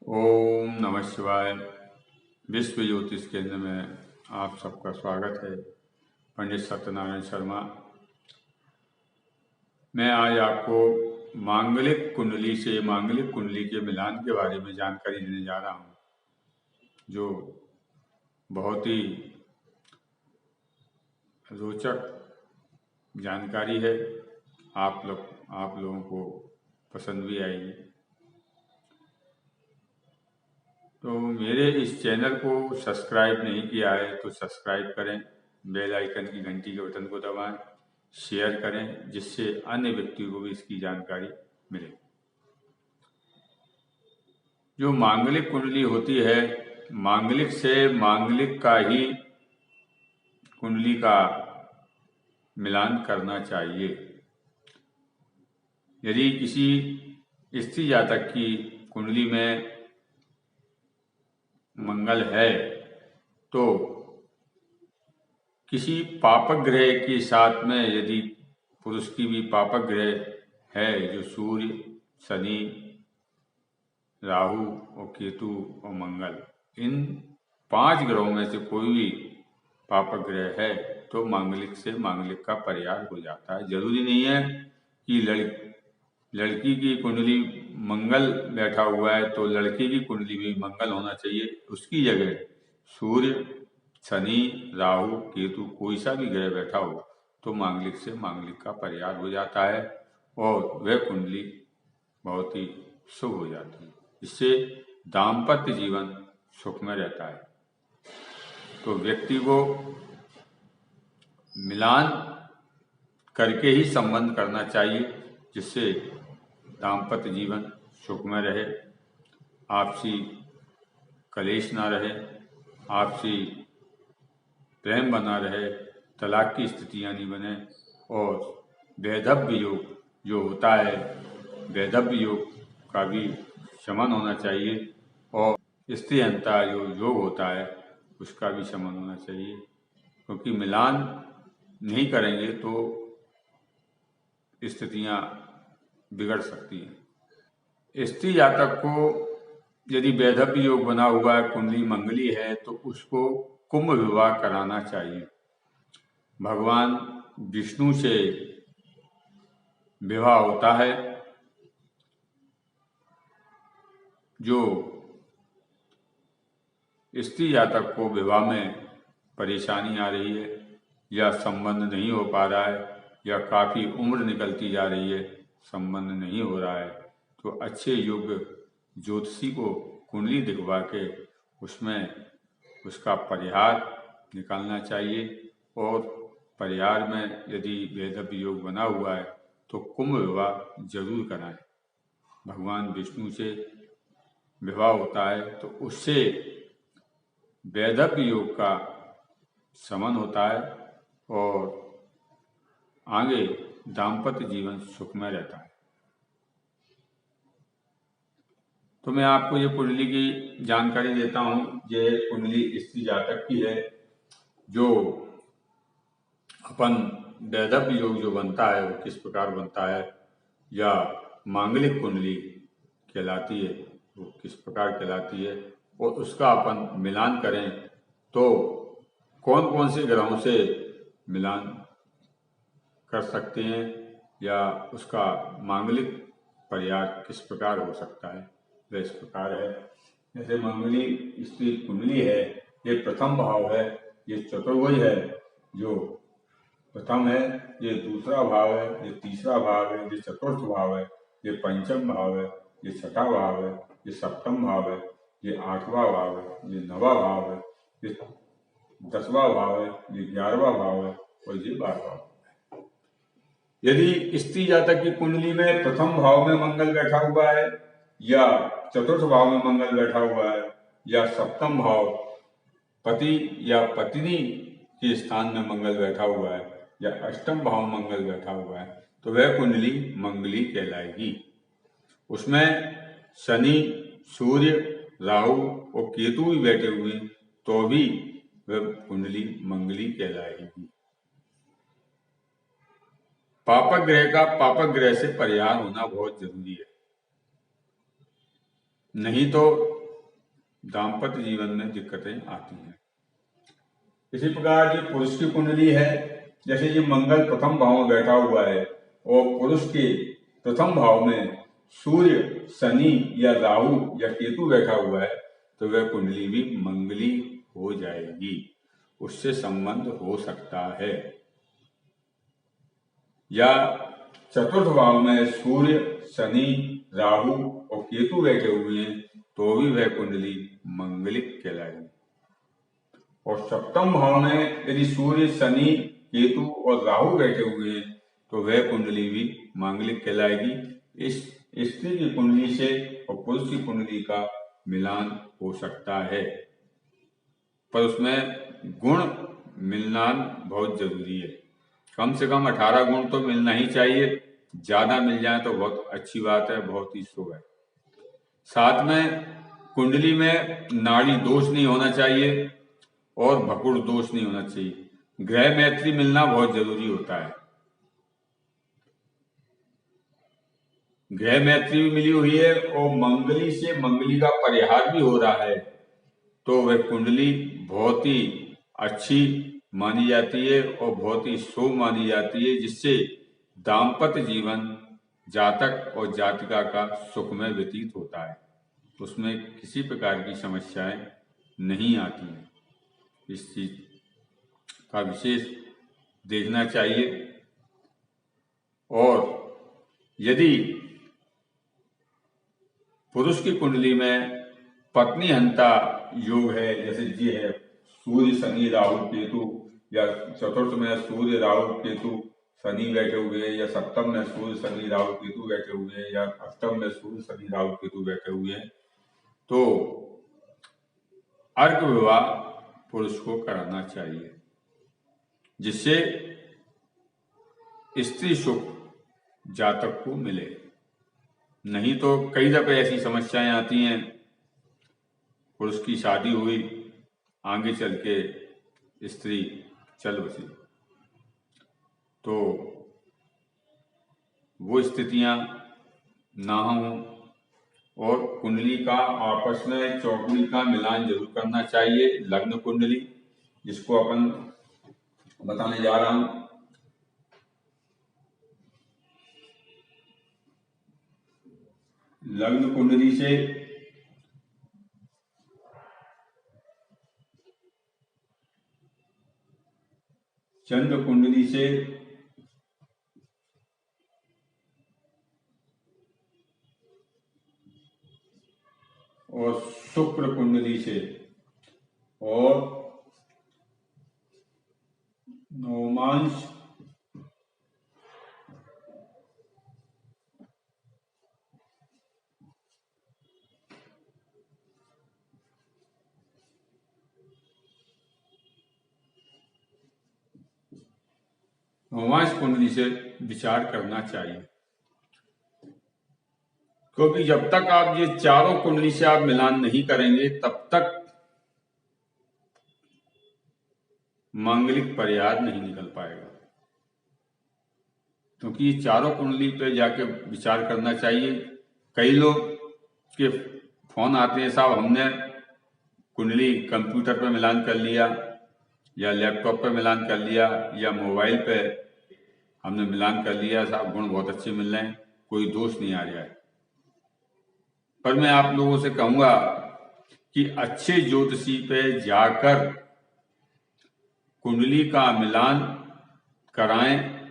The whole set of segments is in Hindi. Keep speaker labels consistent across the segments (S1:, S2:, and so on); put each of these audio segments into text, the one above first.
S1: ओम नमः शिवाय। विश्व ज्योतिष केंद्र में आप सबका स्वागत है। पंडित सत्यनारायण शर्मा। मैं आज आपको मांगलिक कुंडली से मांगलिक कुंडली के मिलान के बारे में जानकारी देने जा रहा हूँ, जो बहुत ही रोचक जानकारी है। आप लोगों को पसंद भी आएगी। तो मेरे इस चैनल को सब्सक्राइब नहीं किया है तो सब्सक्राइब करें, बेल आइकन की घंटी के बटन को दबाएं, शेयर करें, जिससे अन्य व्यक्तियों को भी इसकी जानकारी मिले। जो मांगलिक कुंडली होती है, मांगलिक से मांगलिक का ही कुंडली का मिलान करना चाहिए। यदि किसी स्त्री जातक की कुंडली में मंगल है तो किसी पापक ग्रह के साथ में, यदि पुरुष की भी पापक ग्रह है, जो सूर्य, शनि, राहु और केतु और मंगल, इन 5 ग्रहों में से कोई भी पापक ग्रह है तो मांगलिक से मांगलिक का परिहार हो जाता है। जरूरी नहीं है कि लड़की की कुंडली मंगल बैठा हुआ है तो लड़के की कुंडली भी मंगल होना चाहिए। उसकी जगह सूर्य, शनि, राहु, केतु कोई सा भी ग्रह बैठा हो तो मांगलिक से मांगलिक का परिहार हो जाता है और वह कुंडली बहुत ही शुभ हो जाती है। इससे दाम्पत्य जीवन सुखमय रहता है। तो व्यक्ति को मिलान करके ही संबंध करना चाहिए, जिससे दाम्पत्य जीवन सुखमय रहे, आपसी कलेश ना रहे, आपसी प्रेम बना रहे, तलाक की स्थितियां नहीं बने और वैधव्य योग जो होता है, वैधव्य योग का भी शमन होना चाहिए और स्त्रीहंता जो योग होता है उसका भी शमन होना चाहिए। क्योंकि मिलान नहीं करेंगे तो स्थितियां बिगड़ सकती हैं। स्त्री जातक को यदि वैधव्य योग बना हुआ है, कुंडली मंगली है, तो उसको कुंभ विवाह कराना चाहिए। भगवान विष्णु से विवाह होता है। जो स्त्री जातक को विवाह में परेशानी आ रही है या संबंध नहीं हो पा रहा है या काफ़ी उम्र निकलती जा रही है, संबंध नहीं हो रहा है, तो अच्छे योग्य ज्योतिषी को कुंडली दिखवा के उसमें उसका परिहार निकालना चाहिए। और परिहार में यदि वैधव्य योग बना हुआ है तो कुंभ विवाह जरूर कराएं। भगवान विष्णु से विवाह होता है तो उससे वैधव्य योग का शमन होता है और आगे दाम्पत्य जीवन सुखमय रहता है। तो मैं आपको ये कुंडली की जानकारी देता हूँ। ये कुंडली स्त्री जातक की है। जो अपन वैधव्य योग जो बनता है वो किस प्रकार बनता है, या मांगलिक कुंडली कहलाती है वो किस प्रकार कहलाती है, और उसका अपन मिलान करें तो कौन कौन से ग्रहों से मिलान कर सकते हैं, या उसका मांगलिक परिहार किस प्रकार हो सकता है, वह इस प्रकार है। जैसे मंगली स्त्री कुंडली है, ये प्रथम भाव है, ये चतुर्भुज है, जो प्रथम है, ये दूसरा भाव है, ये तीसरा भाव है, ये चतुर्थ भाव है, ये पंचम भाव है, ये छठा भाव है, ये सप्तम भाव है, ये 8वां भाव है, ये 9वां भाव है, ये 10वां भाव है, ये 11वां भाव है और ये 12वां भाव है। यदि स्त्री जातक की कुंडली में प्रथम भाव में मंगल बैठा हुआ है, या चतुर्थ भाव में मंगल बैठा हुआ है, या सप्तम भाव पति या पत्नी के स्थान में मंगल बैठा हुआ है, या अष्टम भाव मंगल बैठा हुआ है, तो वह कुंडली मंगली कहलाएगी। उसमें शनि, सूर्य, राहु और केतु भी बैठे हुए तो भी वह कुंडली मंगली कहलाएगी। पापक ग्रह का पापक ग्रह से परिहार होना बहुत जरूरी है। नहीं तो दाम्पत्य जीवन में दिक्कतें आती हैं। इसी प्रकार ये पुरुष की कुंडली है, जैसे ये मंगल प्रथम भाव में बैठा हुआ है और पुरुष के प्रथम भाव में सूर्य, शनि या राहु या केतु बैठा हुआ है, तो वह कुंडली भी मंगली हो जाएगी, उससे संबंध हो सकता है। या चतुर्थ भाव में सूर्य, शनि, राहु और केतु बैठे हुए हैं, तो भी वह कुंडली मंगलिक कहलाएगी। और सप्तम भाव में यदि सूर्य, शनि, केतु और राहु बैठे हुए हैं, तो वह कुंडली भी मांगलिक कहलाएगी। इस स्त्री की कुंडली से और पुरुष की कुंडली का मिलान हो सकता है, पर उसमें गुण मिलना बहुत जरूरी है। कम से कम 18 गुण तो मिलना ही चाहिए, ज्यादा मिल जाए तो बहुत अच्छी बात है, बहुत ही शुभ है। साथ में कुंडली में नाड़ी दोष नहीं होना चाहिए और भकुड़ दोष नहीं होना चाहिए। ग्रह मैत्री मिलना बहुत जरूरी होता है। ग्रह मैत्री भी मिली हुई है और मंगली से मंगली का परिहार भी हो रहा है, तो वह कुंडली बहुत ही अच्छी मानी जाती है और बहुत ही शुभ मानी जाती है, जिससे दाम्पत्य जीवन जातक और जातिका का सुखमय व्यतीत होता है, उसमें किसी प्रकार की समस्याएं नहीं आती हैं। इस चीज का विशेष देखना चाहिए। और यदि पुरुष की कुंडली में पत्नी हंता योग है, जैसे ये है सूर्य, शनि, राहु, केतु, या चतुर्थ में सूर्य, राहु, केतु, शनि बैठे हुए हैं, या सप्तम में सूर्य, शनि, राहु, केतु बैठे हुए हैं, या अष्टम में सूर्य, शनि, राहु, केतु बैठे हुए हैं, तो अर्क विवाह पुरुष को कराना चाहिए, जिससे स्त्री सुख जातक को मिले। नहीं तो कई दफे ऐसी समस्याएं आती हैं, पुरुष की शादी हुई, आगे चल के स्त्री चल बसी, तो वो स्थितियां ना हो। और कुंडली का आपस में चौकड़ी का मिलान जरूर करना चाहिए। लग्न कुंडली, जिसको अपन बताने जा रहा हूं, लग्न कुंडली से चंद्र कुंडली से और शुक्र कुंडली से और नवमांश कुंडली से विचार करना चाहिए, क्योंकि जब तक आप ये चारों कुंडली से आप मिलान नहीं करेंगे, तब तक मांगलिक परिहार नहीं निकल पाएगा। क्योंकि ये चारों कुंडली पे जाके विचार करना चाहिए। कई लोग के फोन आते हैं, साहब हमने कुंडली कंप्यूटर पे मिलान कर लिया, या लैपटॉप पे मिलान कर लिया, या मोबाइल पे हमने मिलान कर लिया, साहब गुण बहुत अच्छे मिल रहे हैं, कोई दोष नहीं आ रहा है। पर मैं आप लोगों से कहूंगा कि अच्छे ज्योतिषी पे जाकर कुंडली का मिलान कराएं,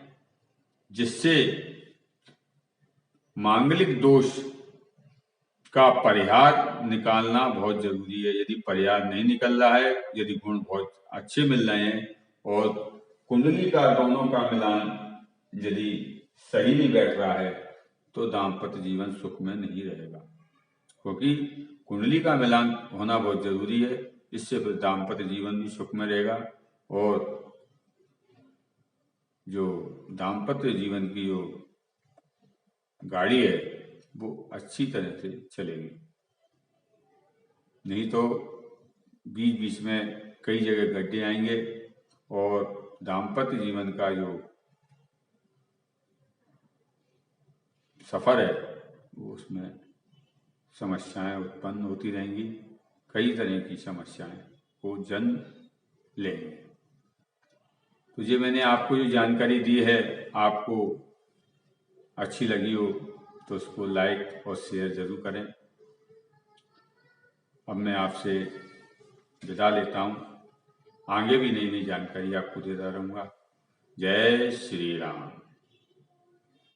S1: जिससे मांगलिक दोष का परिहार निकालना बहुत जरूरी है। यदि परिहार नहीं निकल रहा है, यदि गुण बहुत अच्छे मिल रहे हैं और कुंडली का दोनों का मिलान यदि सही नहीं बैठ रहा है, तो दाम्पत्य जीवन सुख में नहीं रहेगा। क्योंकि कुंडली का मिलान होना बहुत जरूरी है, इससे फिर दाम्पत्य जीवन भी सुख में रहेगा और जो दाम्पत्य जीवन की जो गाड़ी है वो अच्छी तरह से चलेगी। नहीं तो बीच बीच में कई जगह गड्ढे आएंगे और दाम्पत्य जीवन का जो सफर है वो उसमें समस्याएं उत्पन्न होती रहेंगी। कई तरह की समस्याएं को जन्म लेंगे। तो ये मैंने आपको जो जानकारी दी है, आपको अच्छी लगी हो तो उसको लाइक और शेयर जरूर करें। अब मैं आपसे विदा लेता हूँ, आगे भी नई नई जानकारी आपको देता रहूँगा। जय श्री राम।